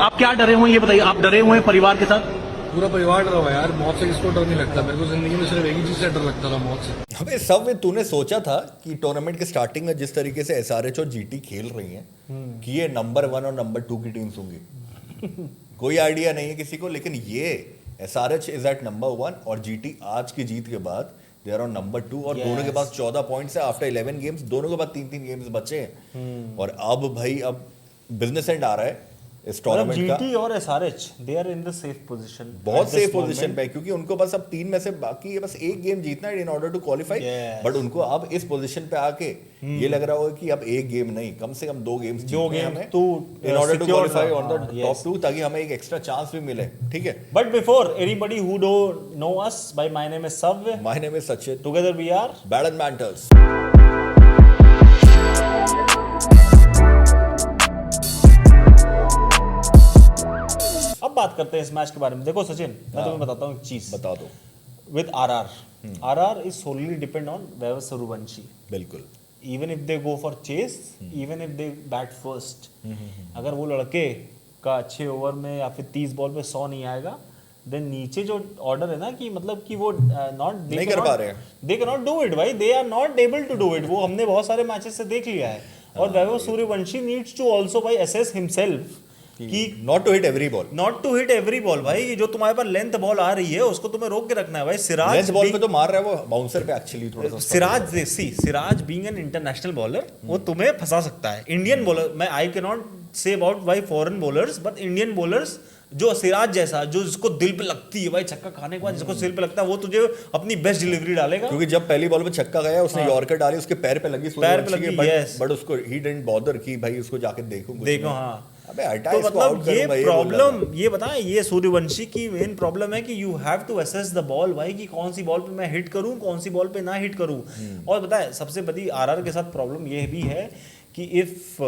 आप क्या डरे हुए हैं ये बताइए, आप डरे हुए हैं परिवार के साथ? पूरा परिवार डरा हुआ है यार, मौत से किसको डर नहीं लगता। मेरे को जिंदगी में सिर्फ एक ही चीज से डर लगता था, मौत से। अबे सब में तूने सोचा था कि टूर्नामेंट के स्टार्टिंग में जिस तरीके से एसआरएच और जीटी खेल रही हैं कि ये नंबर 1 और नंबर 2 की टीम्स होंगी? कोई आइडिया नहीं है किसी को, लेकिन ये एसआरएच इज एट नंबर 1 और जीटी आज की जीत के बाद दे आर ऑन नंबर 2 और दोनों के पास 14 पॉइंट्स है आफ्टर 11 गेम्स। दोनों के पास 3-3 गेम्स बचे हैं और अब भाई अब बिजनेस एंड आ रहा है इस टूर्नामेंट का। जीटी और SRH they are in the safe position, बहुत सेफ पोजीशन पे, क्योंकि उनको बस अब 3 में से बाकी है बस एक गेम जीतना है in order to qualify. But उनको अब इस पोजीशन पे आके ये लग रहा होगा कि अब एक गेम नहीं, कम से कम 2 गेम्स जीतने हैं हमें in order to qualify on the top 2, ताकि हमें एक एक्स्ट्रा चांस भी मिले। ठीक है, but before anybody who don't know us, by my name is Savya, my name is Sachin, together we are bad and banters. अब बात करते हैं इस मैच के बारे में। देखो सचिन, मैं तुम्हें बताता हूँ एक चीज, बता दो। With RR is solely depend on Vaibhav Suryavanshi. बिल्कुल, even if they go for chase, even if they bat first, अगर वो लड़के का 6 ओवर में या फिर 30 बॉल पे 100 नहीं आएगा, देन नीचे जो ऑर्डर है ना कि मतलब कि वो नहीं कर पा रहे हैं, they can not do it भाई, they are not able to do it. वो हमने बहुत सारे मैचेस से देख लिया है। और Vaibhav Suryavanshi needs to also भाई असेस हिमसेल्फ कि not to hit every ball, not to hit every ball भाई। जो तुम्हारे पास लेंथ बॉल आ रही है उसको तुम्हें रोक के रखना है भाई। सिराज लेंथ बॉल पे तो मार रहा है वो, बाउंसर पे एक्चुअली थोड़ा सा Siraj being an international bowler, वो तुम्हें फंसा सकता है। इंडियन बॉलर, मैं I can not say about भाई foreign bowlers, but Indian bowlers जो सिराज जैसा, जो जिसको दिल पे लगती है भाई छक्का खाने के बाद जिसको दिल पे लगता है, वो तुझे अपनी बेस्ट डिलीवरी डालेगा। क्योंकि जब पहली बॉल पे छक्का गया उसने यॉर्कर डाली, उसके पैर पे लगी, बट उसको ही डिडंट बॉदर कि भाई उसको जाके देखो। हाँ, अबे हटा तो इसको, मतलब आउट करो ये भाई, प्रॉब्लम, ये बताएं, ये सूर्यवंशी की मेन प्रॉब्लम है कि you have to assess the ball भाई, कि कौन सी बॉल पे मैं हिट करूं, कौन सी बॉल पे ना हिट करूं। और बताएं सबसे बड़ी आरआर के साथ प्रॉब्लम ये भी है कि इफ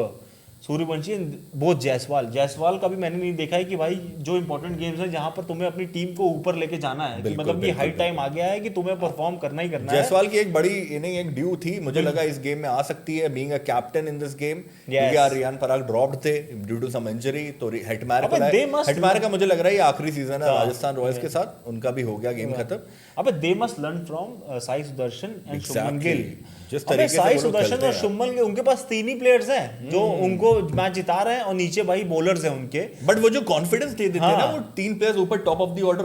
सूर्यवंशी बहुत जायसवाल का भी मैंने नहीं देखा है कि भाई जो इंपॉर्टेंट गेम्स है जहां पर तुम्हें अपनी टीम को ऊपर लेके जाना है, कि मतलब कि हाई टाइम आ गया है कि तुम्हें परफॉर्म करना ही करना है। जायसवाल की एक बड़ी इनिंग, एक ड्यू थी, मुझे लगा इस गेम में आ सकती है, being a captain in this game, क्योंकि रियान पराग ड्रॉप्ड थे ड्यू टू सम इंजरी, तो हेटमायर का मुझे लग रहा है ये आखिरी सीजन है राजस्थान रॉयल्स के साथ, उनका भी हो गया गेम खत्म। अबे they must learn from Sai Sudarshan and Shubman Gill. जिस तरीके से साई सुदर्शन और शुभमन गिल, उनके पास 3 ही प्लेयर्स हैं जो उनको मैच जिता रहे हैं, और नीचे भाई बॉलर्स हैं उनके। बट वो जो कॉन्फिडेंस दे देते हैं ना, वो 3 प्लेयर्स ऊपर टॉप ऑफ द ऑर्डर,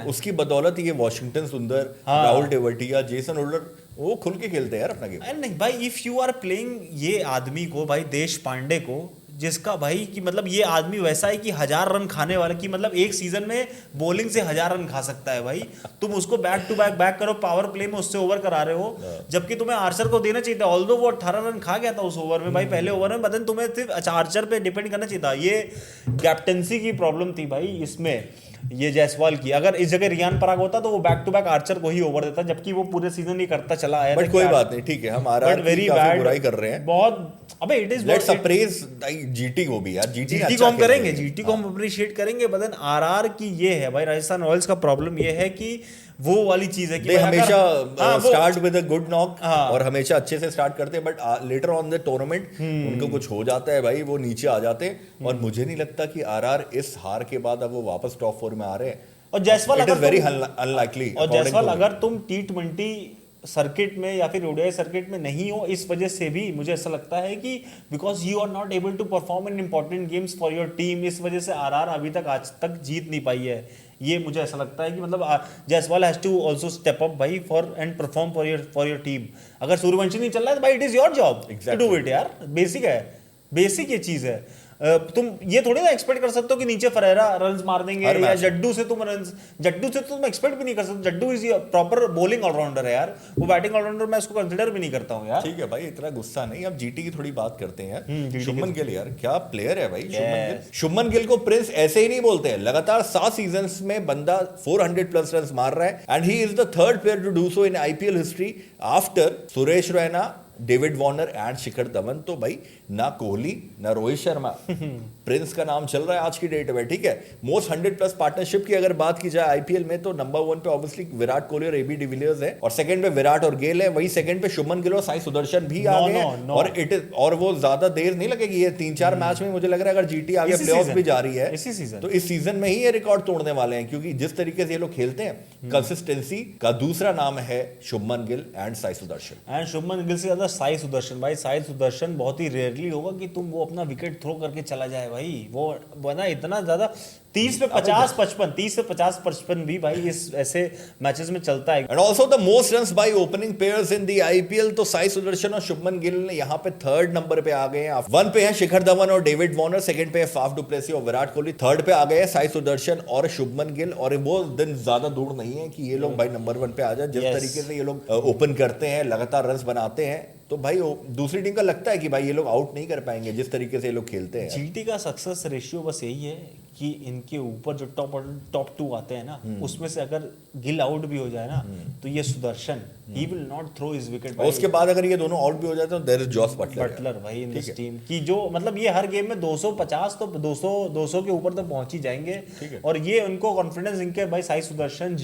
उसकी बदौलत ये वॉशिंगटन सुंदर, राहुल टेवटिया, जेसन होल्डर, वो खुल के खेलते हैं यार अपना गेम। नहीं भाई, इफ यू आर प्लेइंग ये आदमी को भाई, देश पांडे को, जिसका भाई कि मतलब ये आदमी वैसा है कि 1000 रन खाने वाला, की मतलब एक सीजन में बॉलिंग से 1000 रन खा सकता है भाई। तुम उसको बैक टू बैक करो, पावर प्ले में उससे ओवर करा रहे हो, जबकि तुम्हें आर्चर को देना चाहिए था। ऑल्दो वो 18 रन खा गया था उस ओवर में भाई, पहले ओवर में, बदन तुम्हें सिर्फ आर्चर पे डिपेंड करना चाहिए था। ये कैप्टनसी की प्रॉब्लम थी भाई इसमें, ये जायसवाल की। अगर इस जगह रियान पराग होता तो वो बैक टू बैक आर्चर को ही ओवर देता, जबकि वो पूरे सीजन ही करता चला आया। बट कोई बात नहीं, ठीक है, हम आरआर की काफी बुराई कर रहे हैं बहुत। अबे it is let's apprise GT को भी यार, जीटी को हम करेंगे, जीटी को हम अप्रिशिएट करेंगे, बट आरआर की ये है भाई, राजस्थान रॉयल्स का प्रॉब्लम ये है कि वो वाली चीज है कि हमेशा start with a good knock और हमेशा अच्छे से स्टार्ट करते हैं, but later on the tournament उनको कुछ हो जाता है भाई, वो नीचे आ जाते हैं। और मुझे नहीं लगता कि आरआर इस हार के बाद अब वो वापस टॉप 4 में आ रहे हैं। और Jaiswal it is very unlikely. और जायसवाल अगर तुम T20 सर्किट में या फिर ओडीआई सर्किट में नहीं हो, इस वजह से भी मुझे ऐसा लगता है कि because you are not able to perform in important games for your team, इस वजह से आरआर अभी तक आज तक जीत नहीं पाई है। ये मुझे ऐसा लगता है कि मतलब Jaiswal has to also step up भाई for and perform for your team. अगर सूर्यवंशी नहीं चल रहा है तो भाई it is your job to do it यार, बेसिक है, बेसिक ये चीज है। तुम ये थोड़ी ना एक्सपेक्ट कर सकते हो कि नीचे फरेरा रन्स मार देंगे, या जड्डू से तुम एक्सपेक्ट भी नहीं कर सकते। Jaddu is proper bowling all-rounder है यार, वो बैटिंग ऑलराउंडर मैं उसको कंसीडर भी नहीं करता हूँ यार। ठीक है भाई, इतना गुस्सा नहीं, अब जीटी की थोड़ी बात करते हैं। शुभमन गिल यार, क्या प्लेयर है भाई शुभमन गिल को प्रिंस ऐसे ही नहीं बोलते हैं। लगातार 7 सीजन्स में बंदा 400+ रन मार रहा है, and he is the 3rd player to do so in IPL history after Suresh Raina, David Warner and Shikhar Dhawan. तो भाई ना कोहली ना रोहित शर्मा प्रिंस का नाम चल रहा है आज की डेट में, ठीक है। मोस्ट 100+ पार्टनरशिप की अगर बात की जाए आईपीएल में तो नंबर 1 पे ऑब्वियसली विराट कोहली और एबी डिविलियर्स है, और सेकंड पे विराट और गेल है, वही सेकंड पे शुभमन गिल और साई सुदर्शन भी आ गए हैं। और इट इज, और वो ज्यादा देर नहीं लगेगी, ये 3-4 मैच में मुझे लग रहा है अगर जीटी आगे प्लेऑफ भी जा रही है तो इस सीजन में ही ये रिकॉर्ड तोड़ने वाले हैं, क्योंकि जिस तरीके से ये लोग खेलते हैं, कंसिस्टेंसी का दूसरा नाम है शुभमन गिल एंड साई सुदर्शन। एंड शुभमन गिल से ज्यादा साई सुदर्शन, भाई साई सुदर्शन बहुत ही रेयरली होगा कि तुम वो अपना विकेट थ्रो करके चला जाए भाई, वो बना इतना ज्यादा 30 पे 50-55 भी भाई इस ऐसे मैचेस में चलता है। And also the most runs by opening players in the IPL, तो साई सुदर्शन और शुभमन गिल ने यहाँ पे थर्ड नंबर पे आ गए हैं। 1 पे है शिखर धवन और डेविड वार्नर, सेकंड पे है फाफ डु प्लेसी और विराट कोहली, थर्ड पे आ गए हैं साई सुदर्शन और शुभमन गिल। और वो दिन ज्यादा दूर नहीं है कि ये लोग भाई नंबर 1 पे आ जाए। जिस तरीके से ये लोग ओपन करते हैं, लगातार रन्स बनाते हैं, तो भाई दूसरी टीम का लगता है कि भाई ये लोग आउट नहीं कर पाएंगे जिस तरीके से ये लोग खेलते हैं। जीटी का सक्सेस रेशियो बस यही है कि इनके ऊपर जो टॉप 2 आते हैं ना, उसमें से अगर गिल आउट भी हो जाए ना तो ये सुदर्शन ही will not throw his wicket. उसके बाद अगर ये दोनों आउट भी हो जाए तो देयर इज जॉस बटलर भाई इन दिस टीम की, जो मतलब ये हर गेम में 250 तो 200 के ऊपर तो पहुंच ही जाएंगे। और ये उनको कॉन्फिडेंस इनके भाई साई सुदर्शन,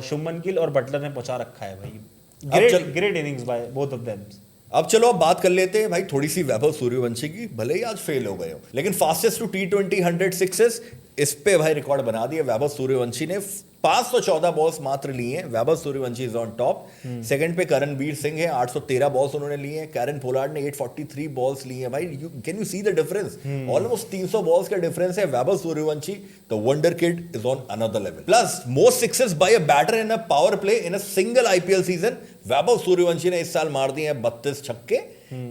शुभमन गिल और बटलर ने पहुंचा रखा है भाई। Great innings by both of them. अब चलो अब बात कर लेते हैं भाई थोड़ी सी वैभव सूर्यवंशी की। भले ही आज फेल हो गए हो, लेकिन फास्टेस्ट टू T20 100 सिक्सेस, इस पे भाई रिकॉर्ड बना दिया वैभव सूर्यवंशी ने। 514 बॉल्स मात्र लिए हैं। Vaibhav Suryavanshi is on top. Second पे करणवीर सिंह है, 813 बॉल्स उन्होंने लिए हैं। कैरन पोलार्ड ने 843 बॉल्स लिए हैं। भाई can you see the difference? Almost 300 balls का डिफरेंस है। Vaibhav Suryavanshi the wonder kid is on another level. Plus most sixes by a batter in a power play in a single IPL season, Vaibhav Suryavanshi ने इस साल मार दिए हैं 32 छक्के।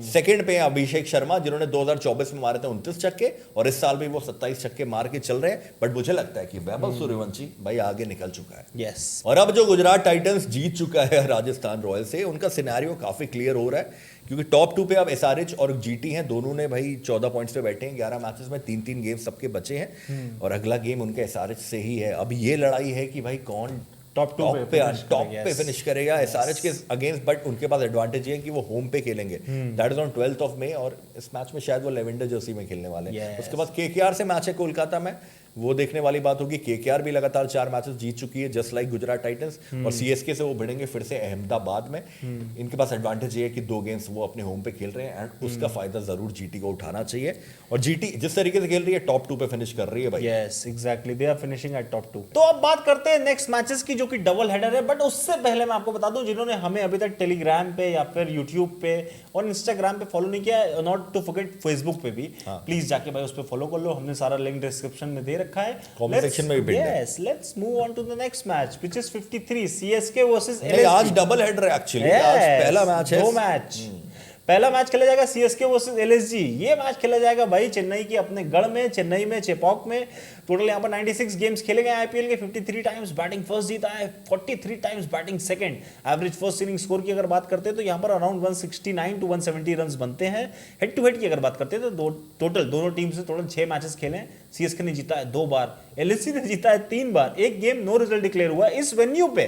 सेकंड पे अभिषेक शर्मा जिन्होंने 2024 में मारे थे 29 छक्के, और इस साल भी वो 27 छक्के मार के चल रहे हैं। बट मुझे लगता है कि वैभव सूर्यवंशी भाई आगे निकल चुका है। यस। और अब जो गुजरात टाइटंस जीत चुका है राजस्थान रॉयल्स से, उनका सिनेरियो काफी क्लियर हो रहा है, क्योंकि टॉप 2 पे अब एसआरएच और जीटी हैं। दोनों ने भाई 14 पॉइंट्स पे बैठे हैं। 11 मैचेस में 3-3 गेम सबके बचे हैं, और अगला गेम उनके एसआरएच से ही है। अब ये लड़ाई है कि भाई कौन टॉप पे फिनिश करेगा एसआरएच के अगेंस्ट। बट उनके पास एडवांटेज ये है कि वो होम पे खेलेंगे, that is on 12th of May, और इस मैच में शायद वो लेवेंडर जर्सी में खेलने वाले हैं। उसके बाद केकेआर से मैच है कोलकाता में, वो देखने वाली बात होगी। केकेआर भी लगातार 4 मैचेस जीत चुकी है जस्ट लाइक गुजरात टाइटंस, और सीएसके से वो भिड़ेंगे फिर से अहमदाबाद में। इनके पास एडवांटेज ये है कि 2 गेम्स वो अपने होम पे खेल रहे हैं, एंड उसका फायदा जरूर जीटी को उठाना चाहिए। और जीटी जिस तरीके से खेल रही है टॉप 2 पे फिनिश कर रही है भाई। Yes exactly, they are finishing at top 2। तो अब बात करते हैं नेक्स्ट मैचेस की, जो कि डबल हेडर है। बट उससे पहले मैं आपको बता दूं, जिन्होंने हमें अभी तक टेलीग्राम पे या फिर यूट्यूब पे और इंस्टाग्राम पे फॉलो नहीं किया, नॉट टू फॉरगेट फेसबुक पे भी प्लीज जाके भाई उस पे फॉलो कर लो। हमने सारा लिंक डिस्क्रिप्शन में दे रखा है। सेक्शन में भी पिन है। Yes, let's move on to the next match, which is 53 CSK versus LSG। आज डबल हेडर है एक्चुअली। आज पहला मैच है। 2 मैच। पहला मैच खेला जाएगा CSK वर्सेस LSG। ये मैच खेला जाएगा भाई चेन्नई की अपने गढ़ में, चेन्नई में चेपॉक में। टोटल यहाँ पर 96 गेम्स खेले गए आईपीएल के। 53 टाइम्स बैटिंग फर्स्ट जीता है, 43 times batting second. Average first inning score की अगर बात करते हैं तो यहाँ पर अराउंड 169 to 170 रन बनते हैं। हेड टू हेड की अगर बात करते हैं तो टोटल दोनों टीम से टोटल 6 मैचेस खेले हैं। CSK ने जीता है 2 बार, LSG ने जीता है 3 बार। एक गेम नो रिजल्ट डिक्लेयर हुआ इस वेन्यू पे।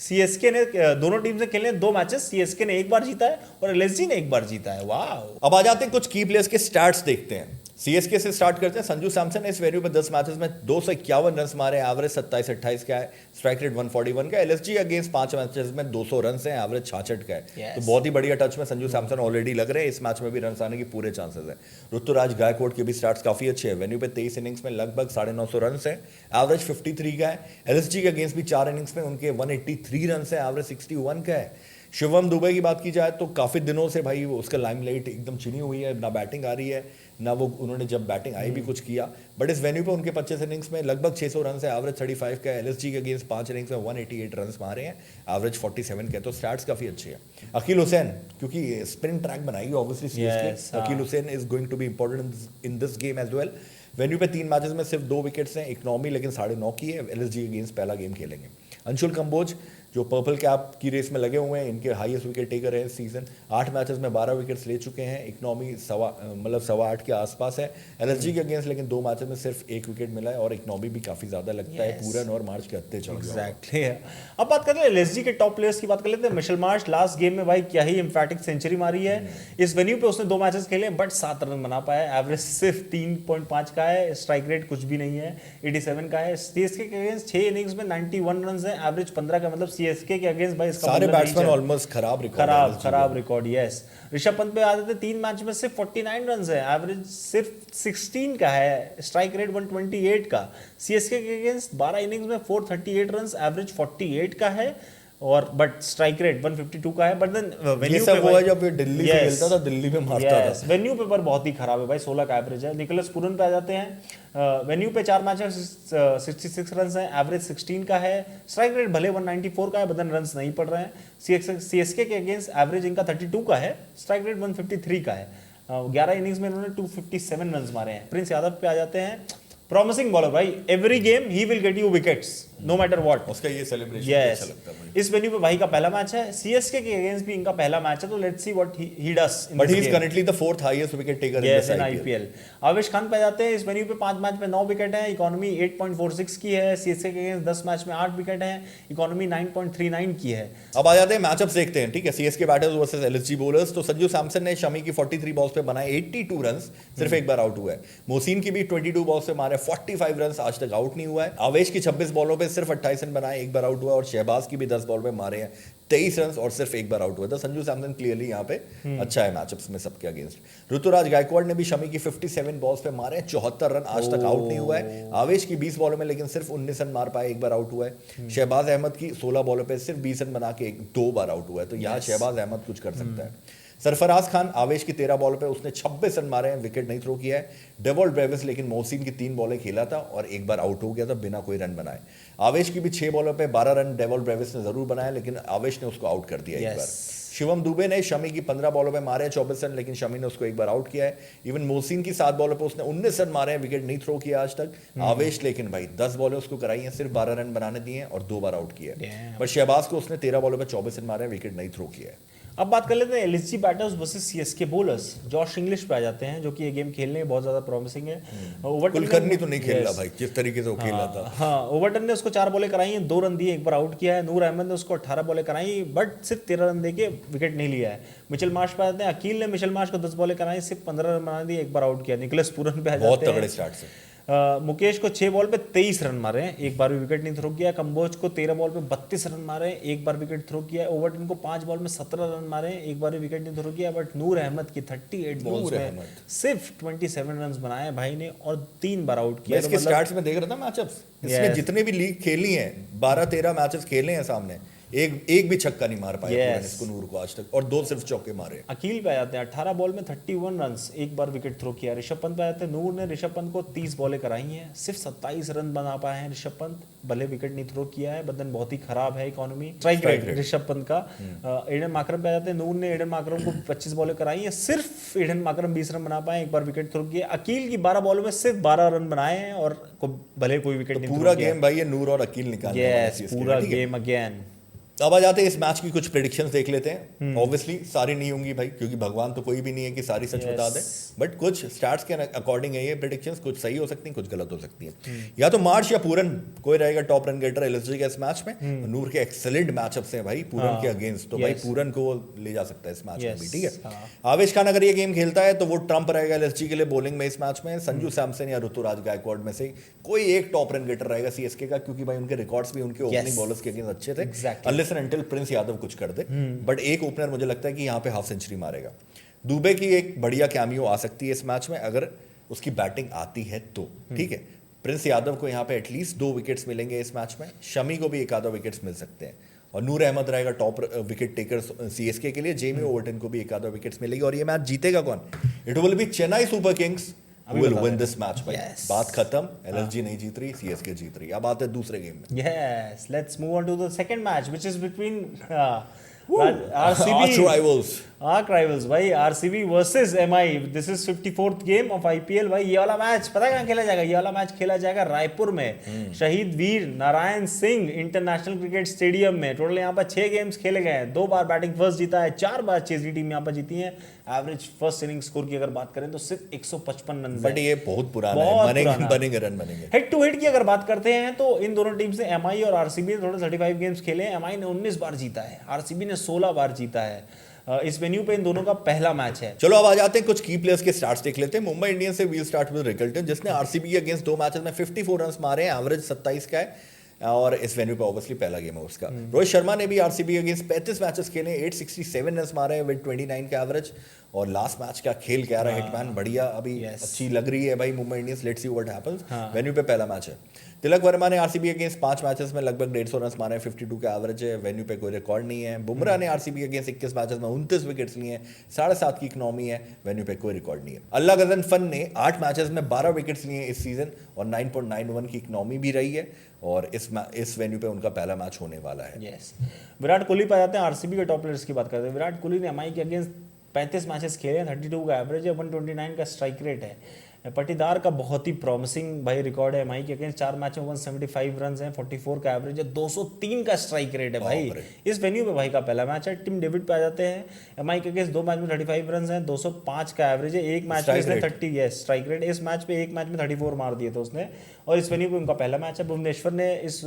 CSK ने, दोनों टीम से खेले 2 मैचेस, CSK ने 1 बार जीता है और LSG ने 1 बार जीता है। वाह। अब आ जाते हैं कुछ की प्लेयर्स के स्टैट्स देखते हैं। सीएसके से स्टार्ट करते हैं। संजू सैमसन ने इस वेन्यू पे 10 मैचेस में 251 रन मारे, एवरेज 27-28 का है, स्ट्राइक रेट 141 का। एलएसजी अगेंस्ट 5 मैचेस में 200 रन है, एवरेज 66 का है। तो बहुत ही बढ़िया टच में संजू सैमसन ऑलरेडी लग रहे हैं। इस मैच में भी रन आने की पूरे चांसेस है। ऋतुराज गायकवाड़ के भी स्टार्ट्स काफी अच्छे हैं। वेन्यू पे 23 इनिंग्स में लगभग 950 रन है, एवरेज 53 का है। एलएसजी के अगेंस्ट भी 4 इनिंग्स में उनके 183 रन है, एवरेज 61 का है। शिवम दुबे की बात की जाए तो काफ़ी दिनों से भाई उसका लाइमलाइट एकदम छिनी हुई है, ना बैटिंग आ रही है ना वो, उन्होंने जब बैटिंग आई भी कुछ किया। बट इस वेन्यू पे उनके 25 इनिंग्स में लगभग 600 रन है, एवरेज 35 का है। एलएसजी के अगेंस्ट 5 इनिंग्स में 188 रन मारे हैं, एवरेज 47 के। तो स्टैट्स काफ़ी अच्छे हैं। अकील हुसैन, क्योंकि स्पिन ट्रैक बनाएगी obviously CSK, Akeal Hosein is going to be important in this game as well. Venue पे 3 मैचेस में सिर्फ 2 विकेट्स हैं, इकोनॉमी लेकिन 9.5 की है। एलएसजी के अगेंस्ट पहला गेम खेलेंगे। अंशुल कंबोज जो पर्पल कैप की रेस में लगे हुए हैं, इनके हाईएस्ट विकेट टेकर है इस सीजन। 8 मैचेस में 12 विकेट्स ले चुके हैं। इकोनॉमी 8.25 के आसपास है एलएसजी के अगेंस्ट, लेकिन 2 मैचेस में सिर्फ 1 विकेट मिला है और इकोनॉमी भी काफी ज्यादा लगता है। पूरन और मार्च के हत्ते चढ़ गया। एग्जैक्टली। अब बात करते हैं एलएसजी के टॉप प्लेयर्स की बात कर लेते हैं। मिशेल मार्श लास्ट गेम में भाई क्या ही एम्फैटिक सेंचुरी मारी है। इस वेन्यू पे उसने 2 मैचेस खेले बट 7 रन बना पाया। एवरेज सिर्फ 3.5 का है, स्ट्राइक रेट कुछ भी नहीं है, 87 का है। सीएसके के अगेंस्ट 6 इनिंग्स में 91 रन है, एवरेज 15 का, मतलब सीएसके के अगेंस्ट भाई इसका सारे मतलब बैट्समैन ऑलमोस्ट खराब रिकॉर्ड। यस, ऋषभ पंत पे आ जाते 3 मैच में सिर्फ 49 रन है, एवरेज सिर्फ 16 का है, स्ट्राइक रेट 128 का। सीएसके के अगेंस्ट 12 इनिंग्स में 438 रन, एवरेज 48 का है और बट स्ट्राइक रेट 152 का है। बट देन वेन्यू पे वो है जब ये दिल्ली से खेलता था, दिल्ली में मारता था। वेन्यू पे पर बहुत ही खराब है भाई, 16 का एवरेज है। निकोलस पूरन पे आ जाते हैं। वेन्यू पे 4 मैच है, 66 रन है, एवरेज 16 का है, स्ट्राइक रेट भले 194 का है, बदन रन नहीं पड़ रहे हैं। सीएसके के अगेंस्ट एवरेज इनका 32 का है, स्ट्राइक रेट 153 का है। 11 इनिंग्स में इन्होंने 257 रन मारे हैं। प्रिंस यादव पे आ जाते हैं। प्रॉमिसिंग बॉलर भाई, every game he will get you wickets no matter what. उसका ये सेलिब्रेशन yes. अच्छा लगता है भाई। इस वेन्यू पे भाई का पहला मैच है, सीएसके के अगेंस्ट भी इनका पहला मैच है, तो let's see what he does. But he is currently the 4th highest wicket taker in IPL. आवेश खान पे जाते हैं। इस वेन्यू पे 5 मैच में 9 विकेट है, इकोनॉमी 8.46 की है। सीएसके के अगेंस्ट 10 मैच में 8 विकेट है, इकोनॉमी 9.39 की है। अब आ जाते हैं मैचअप्स देखते हैं, ठीक है। CSK batters versus LSG bowlers. तो संजू सैमसन ने शमी की 43 बॉल्स पे बनाए 82 रन, सिर्फ एक बार आउट हुआ है। मोहसिन की भी 22 बॉल्स पे मारे 45 रन, आज तक आउट नहीं हुआ है। आवेश की 26 बॉलों पे सिर्फ 28 रन बनाए, एक बार आउट हुआ। और शहबाज की भी 10 बॉल पे मारे हैं 23 रन और सिर्फ एक बार आउट हुआ था। संजू सैमसन क्लियरली यहाँ पे अच्छा है मैचअप्स में सबके अगेंस्ट। ऋतुराज गायकवाड़ ने भी शमी की 57 बॉल्स पे मारे 74 रन, आज तक आउट नहीं हुआ है। आवेश की 20 बॉलों में लेकिन सिर्फ 19 रन मार पाए, एक बार आउट हुआ है। शहबाज अहमद की 16 बॉलों पे सिर्फ 20 रन बना के 2 बार आउट हुआ है, तो यहाँ शहबाज अहमद कुछ कर सकता है। सरफराज खान आवेश की 13 बॉल पे उसने 26 रन मारे हैं, विकेट नहीं थ्रो किया है। डेवॉल्ट ब्रेविस लेकिन मोहसिन की 3 बॉलें खेला था और एक बार आउट हो गया था बिना कोई रन बनाए। आवेश की भी 6 बॉलों पे 12 रन डेवॉल्ट ब्रेविस ने जरूर बनाया, लेकिन आवेश ने उसको आउट कर दिया एक बार। शिवम दुबे ने शमी की 15 बॉलों पे मारे 24 रन, लेकिन शमी ने उसको एक बार आउट किया है। इवन मोहसिन की 7 बॉलों पे उसने 19 रन मारे हैं, विकेट नहीं थ्रो किया आज तक। आवेश लेकिन भाई 10 बॉलें उसको कराई हैं, सिर्फ 12 रन बनाने दिए हैं और 2 बार आउट किया है। पर शहबाज को उसने 13 बॉलों पे 24 रन मारे हैं, विकेट नहीं थ्रो किया है। अब बात कर लेते हैं LSG batters versus CSK bowlers. Josh Inglis पे आ जाते हैं, जो कि ये गेम खेलने में बहुत ज्यादा प्रॉमिसिंग है। कुलकर्णी तो नहीं खेल रहा भाई जिस तरीके से वो खेला था। हाँ, ओवरटन ने उसको 4 बॉलें कराई हैं, 2 रन दिए, एक बार आउट किया है। नूर अहमद ने उसको 18 बॉलें कराई बट सिर्फ 13 रन देके विकेट नहीं लिया है। मिचेल मार्श पे आते हैं। अकील ने मिचेल मार्श को 10 बॉलें कराई, सिर्फ 15 रन बना दिए, एक बार आउट किया। निकोलस पूरन पे आ बहुत जाते हैं। तगड़े स्टार्ट से। मुकेश को 6 बॉल पे 23 रन मारे हैं, एक बार भी विकेट नहीं थ्रो किया। कंबोज को 13 बॉल पे 32 रन मारे हैं, एक बार विकेट थ्रो किया। ओवरटन को 5 बॉल में 17 रन मारे हैं, एक बार भी विकेट नहीं थ्रो किया। बट नूर अहमद की 38 बॉल्स में सिर्फ 27 रन बनाए भाई ने और 3 बार आउट किया। इसके स्टार्ट्स में देख रहा था मैचअप्स, इसने जितने भी लीग खेली हैं 12-13 मैचेस खेले हैं सामने, एक भी छक्का नहीं मार पाया इसको नूर को आज तक, और 2 सिर्फ चौके मारे। अकील पे आ जाते हैं। 18 बॉल में 31 रन, एक बार विकेट थ्रो किया। ऋषभ पंत पे आ जाते हैं। नूर ने ऋषभ पंत को 30 बॉलें कराई हैं, सिर्फ 27 रन बना पाए हैं ऋषभ पंत, भले विकेट नहीं थ्रो किया है। बदन बहुत ही खराब है economy. Strike rate Rishabh Pant का। एडन माकरम पे आ जाते हैं। नूर ने एडन माकरम को 25 बॉलें कराई हैं, सिर्फ एडन माकरम 20 रन बना पाए, एक बार विकेट थ्रो किया। अकील की 12 बॉलों में सिर्फ 12 रन बनाए हैं और भले कोई विकेट नहीं, पूरा गेम भाई ये नूर और अकील निकाल पूरा गेम अगेन। अब आ जाते हैं इस मैच की कुछ प्रेडिक्शंस देख लेते हैं। ऑब्वियसली सारी नहीं होंगी भाई, क्योंकि भगवान तो कोई भी नहीं है कि सारी सच बता दे, बट कुछ स्टार्ट्स के अकॉर्डिंग है ये प्रेडिक्शंस, कुछ सही हो सकती हैं, कुछ गलत हो सकती हैं। या तो मार्श या पूरन कोई रहेगा टॉप रन गेटर एलएसजी के इस मैच में। नूर के एक्सेलेंट मैचअप्स हैं भाई पूरन के अगेंस्ट, तो भाई पूरन को ले जा सकता है इस मैच में भी, ठीक है। आवेश खान अगर ये गेम खेलता है तो वो ट्रम्प रहेगा एलएसजी के लिए बॉलिंग में इस मैच में। संजू सैमसन या ऋतुराज गायकवाड़ में से कोई एक टॉप रन गेटर रहेगा सीएसके का, क्योंकि भाई उनके रिकॉर्ड्स भी उनके ओपनिंग बॉलर्स के अगेंस्ट अच्छे थे, unless and until Prince Yadav कुछ कर दे। बट एक ओपनर मुझे लगता है कि यहाँ पे हाफ सेंचुरी मारेगा। दुबे की एक बढ़िया कैमियो आ सकती है इस मैच में अगर उसकी बैटिंग आती है तो, ठीक है। प्रिंस यादव को यहाँ पे एटलीस्ट 2 विकेट्स मिलेंगे इस मैच में, शमी को भी 1 आधा विकेट्स मिल सकते हैं, और नूर अहमद रहेगा टॉप विकेट टेकर सीएसके के लिए। जेमी ओवरटन को भी 1 आधा विकेट्स मिलेगी। और ये मैच जीतेगा कौन? It will be Chennai super Kings will win this match भाई। बात खत्म, एलएसजी नहीं जीत रही, सीएसके जीत रही। अब आते हैं दूसरे गेम में। Yes, let's move on to the second match, which is between arch rivals arch rivals भाई, RCB versus MI, this is 54th game of IPL भाई। ये वाला मैच पता है कहाँ खेला जाएगा? ये वाला मैच खेला जाएगा रायपुर में, Shaheed Veer Narayan Singh international cricket stadium में। टोटल यहाँ पर 6 गेम्स खेले गए हैं, 2 बार बैटिंग फर्स्ट जीता है, 4 बार चेज़ी टीम यहाँ पर जीती है। एवरेज फर्स्ट इनिंग स्कोर की अगर बात करें तो सिर्फ 155 रन। बट ये बहुत पुराना है, बनेंगे रन बनेंगे। हेड टू हेड की अगर बात करते हैं तो इन दोनों टीम से एमआई और आरसीबी ने टोटल 35 गेम्स खेले हैं। एमआई ने 19 बार जीता है, आरसीबी ने 16 बार जीता है। इस वेन्यू पे इन दोनों का पहला मैच है। चलो अब आ जाते हैं कुछ की प्लेयर्स के स्टार्ट्स देख लेते हैं। मुंबई इंडियंस से वील स्टार्ट विद रिकल्टन, जिसने आरसीबी के अगेंस्ट 2 मैचेस में 54 रन मारे हैं, एवरेज 27 का है, और इस वेन्यू पे ऑब्वियसली पहला गेम है उसका। रोहित शर्मा ने भी आरसीबी के अगेंस्ट 35 मैचेस खेले, 867 रन मारे हैं विद 29 का एवरेज। और लास्ट मैच का खेल क्या रहा हिटमैन, बढ़िया, अभी अच्छी लग रही है भाई Mumbai Indians. Let's see what happens. Venue पे पहला मैच है। तिलक वर्मा ने आरसीबी के अगेंस्ट 5 मैचेस में लगभग 150 रन मारे हैं, 52 का एवरेज है, वेन्यू पे कोई रिकॉर्ड नहीं है। बुमराह ने आरसीबी के अगेंस्ट 21 मैचेस में 29 विकेट्स लिए हैं, 7.5 की इकोनॉमी है, वेन्यू पे कोई रिकॉर्ड नहीं है। अल्लाह गजनफन ने 8 मैचेस में 12 विकेट्स लिए इस सीजन और 9.91 की इकोनॉमी भी रही है, और इस वेन्यू पे उनका पहला मैच होने वाला है। यस, विराट कोहली पे जाते हैं। आरसीबी के टॉप प्लेयर्स की बात करते हैं। विराट कोहली ने एमआई के अगेंस्ट 35 मैचेस खेले हैं, 32 का एवरेज है, 129 का स्ट्राइक रेट है। पटीदार का बहुत ही प्रॉमिसिंग भाई रिकॉर्ड है एमआई के अगेंस्ट, 4 मैच में 175 रन हैं, 44 का एवरेज है, 203 का स्ट्राइक रेट है भाई। इस वेन्यू पे भाई का पहला मैच है। टिम डेविड पे आ जाते हैं। एमआई के अगेंस्ट 2 मैच में 35 रन हैं, 205 का एवरेज है, एक मैच में इसने 30 है स्ट्राइक रेट। इस मैच पे एक मैच में 34 मार दिए थे उसने, और इस वेन्यू पे उनका पहला मैच है। भुवनेश्वर ने इस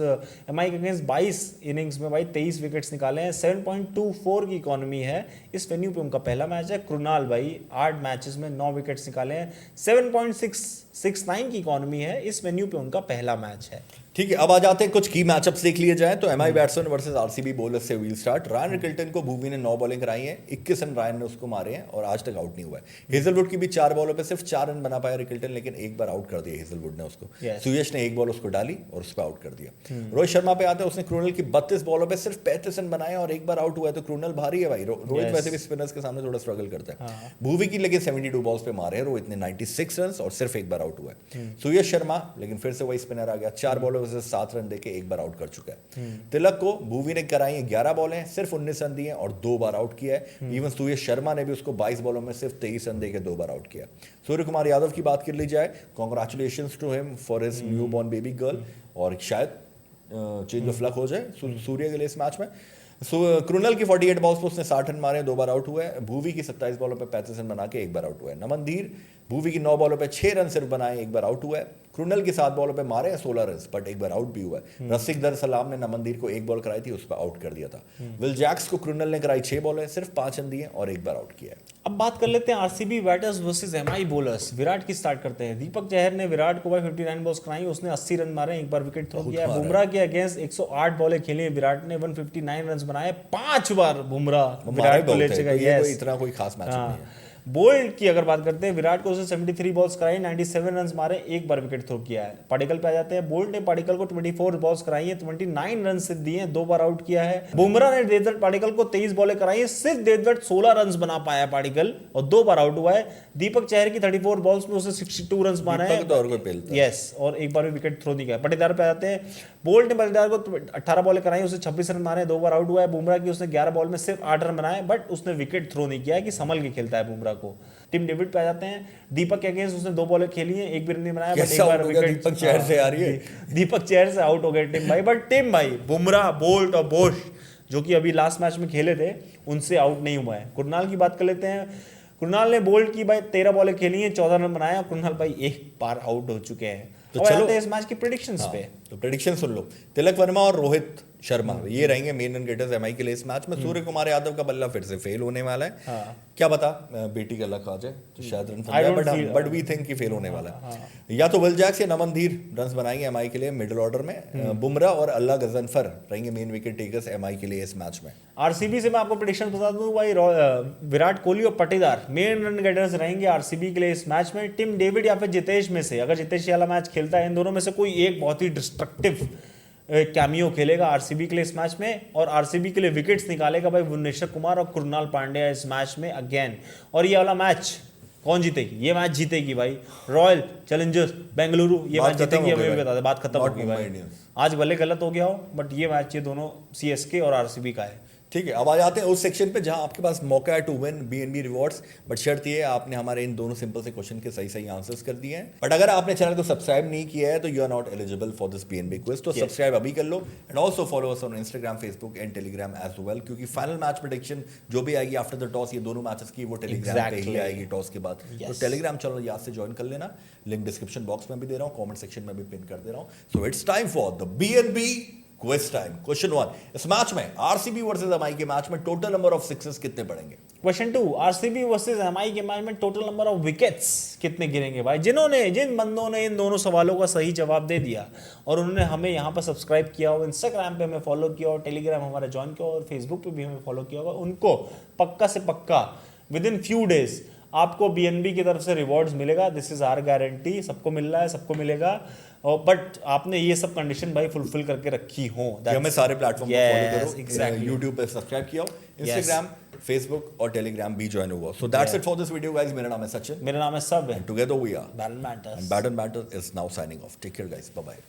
एमआई के अगेंस्ट 22 इनिंग्स में भाई 23 विकेट्स निकाले हैं, 7.24 की इकोनॉमी है। इस वेन्यू पे उनका पहला मैच है। कृणाल भाई 8 मैचेस में 9 विकेट्स निकाले हैं, 7.69 की इकोनॉमी है। इस वेन्यू पे उनका पहला मैच है। ठीक है, अब आ जाते हैं कुछ की मैचअप्स देख लिए जाए तो MI batsman versus RCB bowlers से वील स्टार्ट। रायन रिकल्टन को भूवी ने 9 बॉलिंग कराई है, 21 रन रायन ने उसको मारे हैं और आज तक आउट नहीं हुआ है। हेजलवुड की भी 4 बॉलों पे सिर्फ 4 रन बना पाया रिकल्टन, लेकिन एक बार आउट कर दिया हेजलवुड ने उसको। सुयश ने एक बॉल उसको डाली और उसको आउट कर दिया। रोहित शर्मा पे आते हैं, उसने क्रूनल की 32 बॉलों पे सिर्फ 35 रन बनाए और एक बार आउट हुआ है, तो क्रूनल भारी है भाई। रोहित वैसे भी स्पिनर्स के सामने थोड़ा स्ट्रगल करता है। भूवी की लेकिन 72 बॉल्स पे मारे हैं, रोहित ने 96 रन और सिर्फ एक बार आउट हुआ है। सुयश शर्मा लेकिन फिर से वही स्पिनर आ गया, 4 बॉलों से 7 रन के एक बार आउट कर चुका है। तिलक को भूवी ने कराई है 11 बॉलें, सिर्फ 19 रन दिए और 2 बार आउट किया है। इवन सूर्य शर्मा ने भी उसको 22 बॉलों में सिर्फ 23 रन देकर 2 बार आउट किया। सूर्य कुमार यादव की बात कर ली जाए, congratulations to him for his new born baby girl, और शायद चेंज ऑफ लक हो जाए सूर्य के लिए इस मैच में। क्रूनल की 48 बॉल्स पर उसने 60 रन मारे, 2 बार आउट हुआ है। भूवी की 27 बॉलों पर 35 रन बना के एक बार आउट हुआ है। नमनधीर भूवी की 9 बॉलों पे 6 रन सिर्फ बनाए, एक बार आउट हुआ है। क्रूनल की 7 बॉलों पे मारे हैं 16 रन, बट एक बार आउट भी हुआ है। रसिक दर सलाम ने नमनदीर को 1 बॉल कराई थी, उस पर आउट कर दिया था। विल जैक्स को क्रूनल ने कराई 6 बॉल है, सिर्फ 5 रन दिए और एक बार आउट किया है। अब बात कर लेते हैं RCB batters versus MI bowlers. Virat की स्टार्ट करते हैं। दीपक चहर ने विराट को भाई 59 बॉल्स कराई, उसने 80 रन मारे, एक बार विकेट थ्रो किया है। बुमराह के अगेंस्ट 108 बॉलें खेली, विराट ने 159 रन बनाए, 5 बार बुमराह विराट को ले चुका है। इतना कोई खास मैच नहीं है। बोल्ट की अगर बात करते हैं, विराट को उसने 73 बॉल्स कराई, 97 रन मारे, एक बार विकेट थ्रो किया है। पाडिकल पे आ जाते हैं। बोल्ट ने पाडिकल को 24 बॉल्स कराई है, 29 रन से दिए, 2 बार आउट किया है। बुमराह ने देवदत्त पाडिकल को 23 बॉलें कराई है, सिर्फ देवदत्त 16 रन बना पाया पाडिकल और 2 बार आउट हुआ है। दीपक चहर की 34 बॉल्स में उसने 62 रन मारे हैं, यस, और एक बार भी विकेट थ्रो नहीं किया। पाटीदार पे आ जाते हैं। बोल्ट ने पाटीदार को 18 बॉलें कराई, उसने 26 रन मारे, 2 बार आउट हुआ है। बुमराह की उसने 11 बॉल में सिर्फ 8 रन बनाए, बट उसने विकेट थ्रो नहीं किया, कि संभल के खेलता है बुमराह को। टिम डेविड पे आ जाते हैं। दीपक के अगेंस्ट उसने 2 बॉलें खेली हैं, एक भी रन नहीं बनाया, बट एक बार विकेट दीपक चहर से आ रही है। दीपक चहर से आउट हो गए टिम भाई, बट टिम भाई बुमराह, बोल्ट और बोश जो कि अभी लास्ट मैच में खेले थे, उनसे आउट नहीं हुआ है। कुरनाल की बात कर लेते हैं। कुरनाल ने बोल्ट की भाई 13 बॉलें खेली हैं, 14 रन बनाया। कुरनाल भाई एक बार आउट हो चुके हैं। तो चलो इस मैच की प्रेडिक्शंस पे, तो प्रेडिक्शन सुन लो। तिलक वर्मा और रोहित शर्मा ये रहेंगे मेन रन गेटर्स एमआई के लिए इस मैच में। सूर्य कुमार यादव का बल्ला फिर से फेल होने वाला है। क्या पता बेटी का लक आ जाए तो शायद रन, बट वी थिंक कि फेल होने वाला है। या तो विल जैक्स या नमनधीर रन बनाएंगे एमआई के लिए मिडिल ऑर्डर में। बुमराह और अल्लाह गजनफर रहेंगे मेन विकेट टेकर्स एमआई के लिए इस मैच में। आरसीबी से मैं आपको प्रेडिक्शन बता दूं भाई, विराट कोहली और पाटीदार मेन रन गेटर्स रहेंगे आरसीबी के लिए इस मैच में। टिम डेविड या फिर जितेश में से, अगर जितेश वाला मैच खेलता है, इन दोनों में से कोई एक बहुत ही डिस्ट्रक्टिव कैमियो खेलेगा आरसीबी के लिए इस मैच में, और आरसीबी के लिए विकेट्स निकालेगा भाई भुवनेश्वर कुमार और कृणाल पांड्या इस मैच में अगेन। और ये वाला मैच कौन जीतेगी? ये मैच जीतेगी भाई रॉयल चैलेंजर्स बेंगलुरु, ये मैच जीतेगी, हमें भी बता दे, बात खत्म होगी भाई। आज भले गलत हो गया हो, बट ये मैच ये दोनों सीएसके और आरसीबी का है। ठीक है, अब आ जाते हैं उस सेक्शन पे जहां आपके पास मौका है to win BNB rewards, but शर्त ये है आपने हमारे इन दोनों सिंपल से क्वेश्चन के सही सही आंसर्स कर दिए हैं। बट अगर आपने चैनल को सब्सक्राइब नहीं किया है तो you are not eligible for this BNB quiz, तो सब्सक्राइब अभी कर लो and also follow us on Instagram, Facebook and Telegram as well, क्योंकि फाइनल मैच प्रेडिक्शन जो भी आएगी आफ्टर द टॉस, ये दोनों मैचेस की वो टेलीग्राम पे ही आएगी टॉस के बाद। तो टेलीग्राम चैनल याद से ज्वाइन कर लेना, लिंक डिस्क्रिप्शन बॉक्स में भी दे रहा हूँ, कमेंट सेक्शन में भी पिन कर दे रहा हूँ। So it's time for the BNB quiz time. Question 1, इस मैच में RCB वर्सेस MI के मैच में टोटल नंबर ऑफ सिक्सेस कितने पड़ेंगे? क्वेश्चन 2, RCB वर्सेस MI के मैच में टोटल नंबर ऑफ विकेट्स कितने गिरेंगे? भाई जिन बंदों ने इन दोनों सवालों का सही जवाब दे दिया और उन्होंने हमें यहाँ पर सब्सक्राइब किया हो, इंस्टाग्राम पे हमें फॉलो किया और टेलीग्राम हमारा ज्वाइन किया और फेसबुक पे भी हमें फॉलो किया होगा, उनको पक्का से पक्का विद इन फ्यू डेज आपको BNB की तरफ से रिवॉर्ड्स मिलेगा। दिस इज आवर गारंटी, सबको मिल रहा है, सबको मिलेगा। बट आपने ये सब कंडीशन भाई फुलफिल करके रखी हो। हमें सारे प्लेटफॉर्म पे फॉलो करो, exactly. YouTube पे सब्सक्राइब किया हो, Instagram, Facebook और Telegram भी ज्वाइन हुआ। So that's it for this video guys. मेरा नाम है सचिन, मेरा नाम है सब है, together we are battle matters. and Battle Matter is now signing off. Take care guys, bye bye.